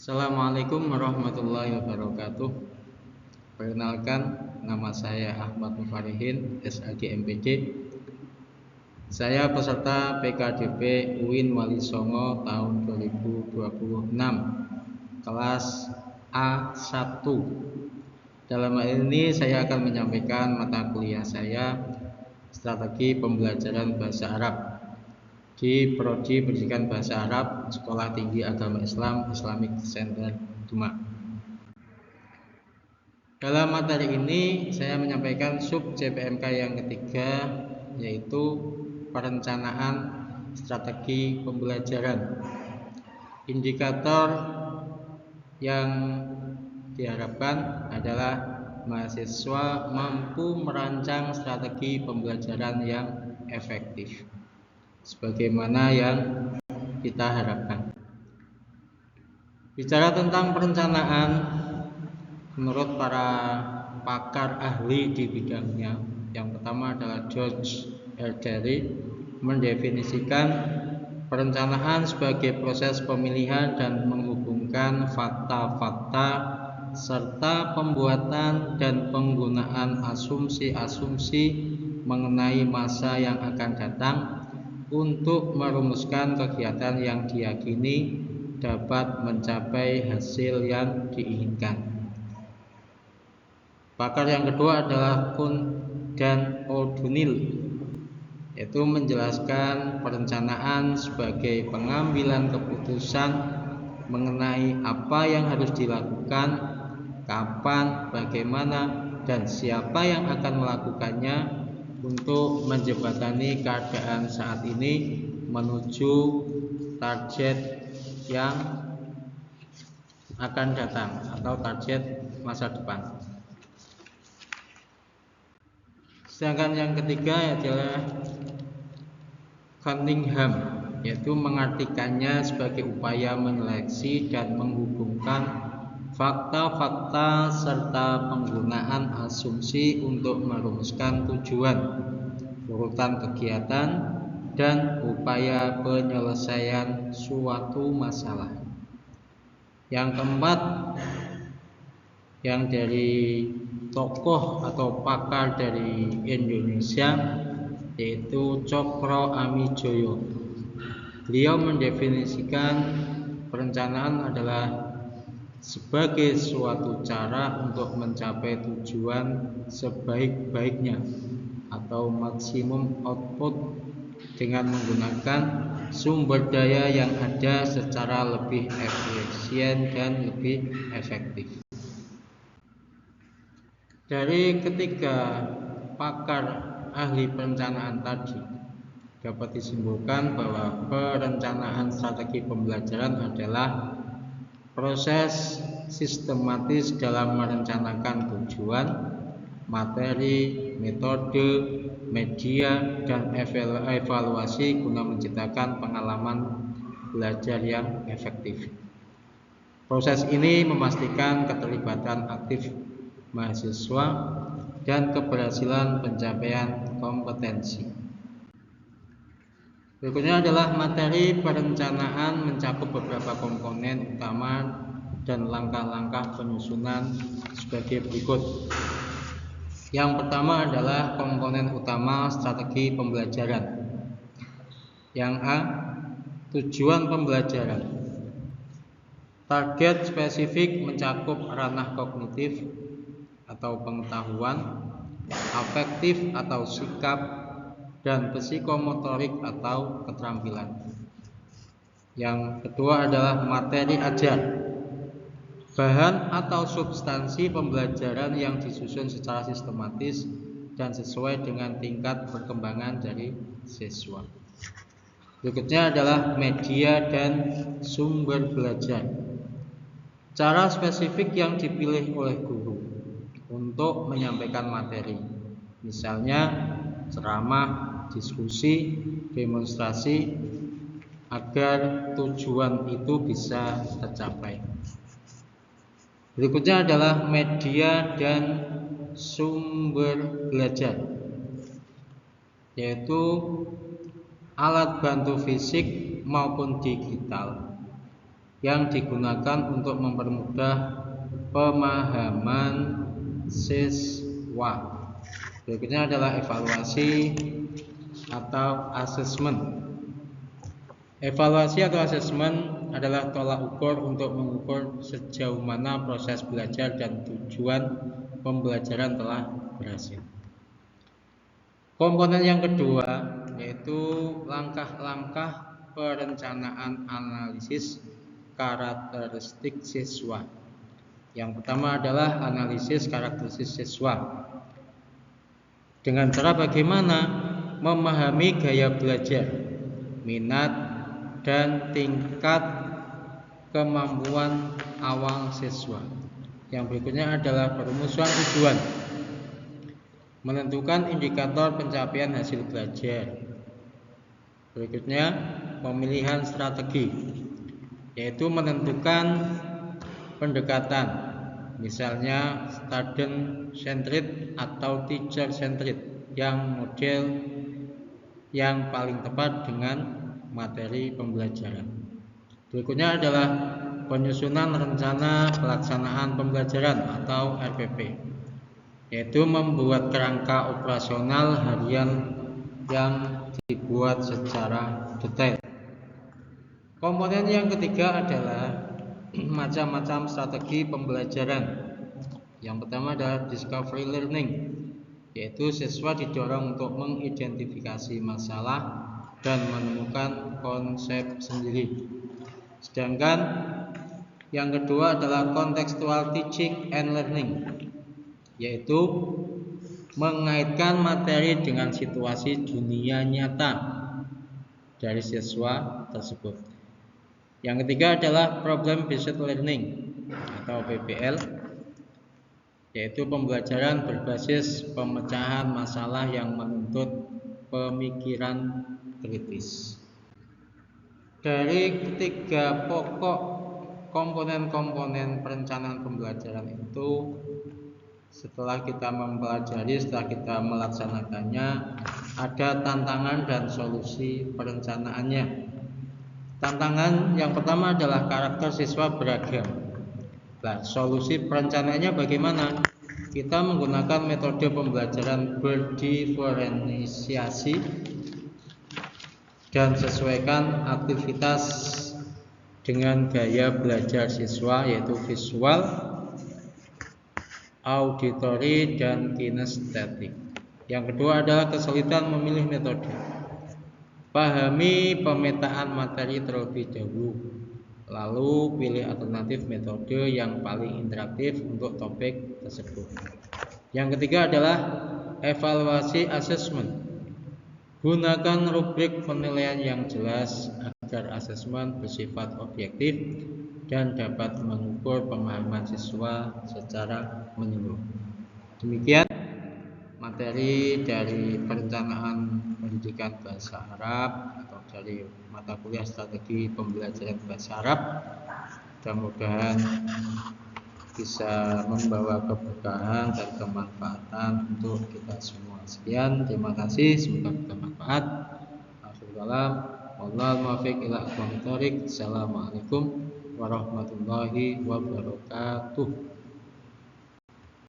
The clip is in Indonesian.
Assalamualaikum warahmatullahi wabarakatuh. Perkenalkan, nama saya Ahmad Mufarihin, SAG MPD. Saya peserta PKDP UIN Wali Songo tahun 2026, kelas A1. Dalam hal ini saya akan menyampaikan mata kuliah saya, Strategi Pembelajaran Bahasa Arab, di Prodi Pendidikan Bahasa Arab, Sekolah Tinggi Agama Islam, Islamic Center Demak. Dalam materi ini saya menyampaikan sub CPMK yang ketiga, yaitu perencanaan strategi pembelajaran. Indikator yang diharapkan adalah mahasiswa mampu merancang strategi pembelajaran yang efektif, sebagaimana yang kita harapkan. Bicara tentang perencanaan, menurut para pakar ahli di bidangnya, yang pertama adalah George Erdely, mendefinisikan perencanaan sebagai proses pemilihan dan menghubungkan fakta-fakta serta pembuatan dan penggunaan asumsi-asumsi mengenai masa yang akan datang untuk merumuskan kegiatan yang diyakini dapat mencapai hasil yang diinginkan. Pakar yang kedua adalah Kuhn dan O'Donnell, yaitu menjelaskan perencanaan sebagai pengambilan keputusan mengenai apa yang harus dilakukan, kapan, bagaimana, dan siapa yang akan melakukannya untuk menjembatani keadaan saat ini menuju target yang akan datang atau target masa depan. Sedangkan yang ketiga adalah Cunningham, yaitu mengartikannya sebagai upaya menyeleksi dan menghubungkan fakta-fakta serta penggunaan asumsi untuk merumuskan tujuan, urutan kegiatan, dan upaya penyelesaian suatu masalah. Yang keempat, yang dari tokoh atau pakar dari Indonesia, yaitu Cokro Amijoyo. Beliau mendefinisikan perencanaan adalah sebagai suatu cara untuk mencapai tujuan sebaik-baiknya atau maksimum output dengan menggunakan sumber daya yang ada secara lebih efisien dan lebih efektif. Dari ketiga pakar ahli perencanaan tadi, dapat disimpulkan bahwa perencanaan strategi pembelajaran adalah proses sistematis dalam merencanakan tujuan, materi, metode, media, dan evaluasi guna menciptakan pengalaman belajar yang efektif. Proses ini memastikan keterlibatan aktif mahasiswa dan keberhasilan pencapaian kompetensi. Berikutnya adalah materi perencanaan mencakup beberapa komponen utama dan langkah-langkah penyusunan sebagai berikut. Yang pertama adalah komponen utama strategi pembelajaran. Yang A, tujuan pembelajaran. Target spesifik mencakup ranah kognitif atau pengetahuan, afektif atau sikap, dan psikomotorik atau keterampilan. Yang kedua adalah materi ajar, bahan atau substansi pembelajaran yang disusun secara sistematis dan sesuai dengan tingkat perkembangan dari siswa. Berikutnya adalah media dan sumber belajar. Cara spesifik yang dipilih oleh guru untuk menyampaikan materi, misalnya ceramah, diskusi, demonstrasi, agar tujuan itu bisa tercapai. Berikutnya adalah media dan sumber belajar, yaitu alat bantu fisik maupun digital, yang digunakan untuk mempermudah pemahaman siswa. Berikutnya adalah evaluasi atau asesmen. Evaluasi atau asesmen adalah tolak ukur untuk mengukur sejauh mana proses belajar dan tujuan pembelajaran telah berhasil. Komponen yang kedua yaitu langkah-langkah perencanaan analisis karakteristik siswa. Yang pertama adalah analisis karakteristik siswa. Dengan cara bagaimana? Memahami gaya belajar, minat, dan tingkat kemampuan awal siswa. Yang berikutnya adalah perumusan tujuan, menentukan indikator pencapaian hasil belajar. Berikutnya pemilihan strategi, yaitu menentukan pendekatan, misalnya student centered atau teacher centered, yang model yang paling tepat dengan materi pembelajaran. Berikutnya adalah penyusunan rencana pelaksanaan pembelajaran atau RPP, yaitu membuat kerangka operasional harian yang dibuat secara detail. Komponen yang ketiga adalah macam-macam strategi pembelajaran. Yang pertama adalah discovery learning, yaitu siswa didorong untuk mengidentifikasi masalah dan menemukan konsep sendiri. Sedangkan yang kedua adalah contextual teaching and learning, yaitu mengaitkan materi dengan situasi dunia nyata dari siswa tersebut. Yang ketiga adalah problem based learning atau PBL, yaitu pembelajaran berbasis pemecahan masalah yang menuntut pemikiran kritis. Dari ketiga pokok komponen-komponen perencanaan pembelajaran itu, setelah kita mempelajari, setelah kita melaksanakannya, ada tantangan dan solusi perencanaannya. Tantangan yang pertama adalah karakter siswa beragam. Nah, solusi perencanaannya bagaimana? Kita menggunakan metode pembelajaran berdiferensiasi dan sesuaikan aktivitas dengan gaya belajar siswa, yaitu visual, auditory, dan kinestetik. Yang kedua adalah kesulitan memilih metode. Pahami pemetaan materi terlebih dahulu, lalu pilih alternatif metode yang paling interaktif untuk topik tersebut. Yang ketiga adalah evaluasi asesmen. Gunakan rubrik penilaian yang jelas agar asesmen bersifat objektif dan dapat mengukur pemahaman siswa secara menyeluruh. Demikian materi dari perencanaan pendidikan bahasa Arab atau dari mata kuliah strategi pembelajaran bahasa Arab. Mudah-mudahan bisa membawa keberkahan dan kemanfaatan untuk kita semua. Sekian, terima kasih, semoga bermanfaat. Assalamualaikum warahmatullahi wabarakatuh.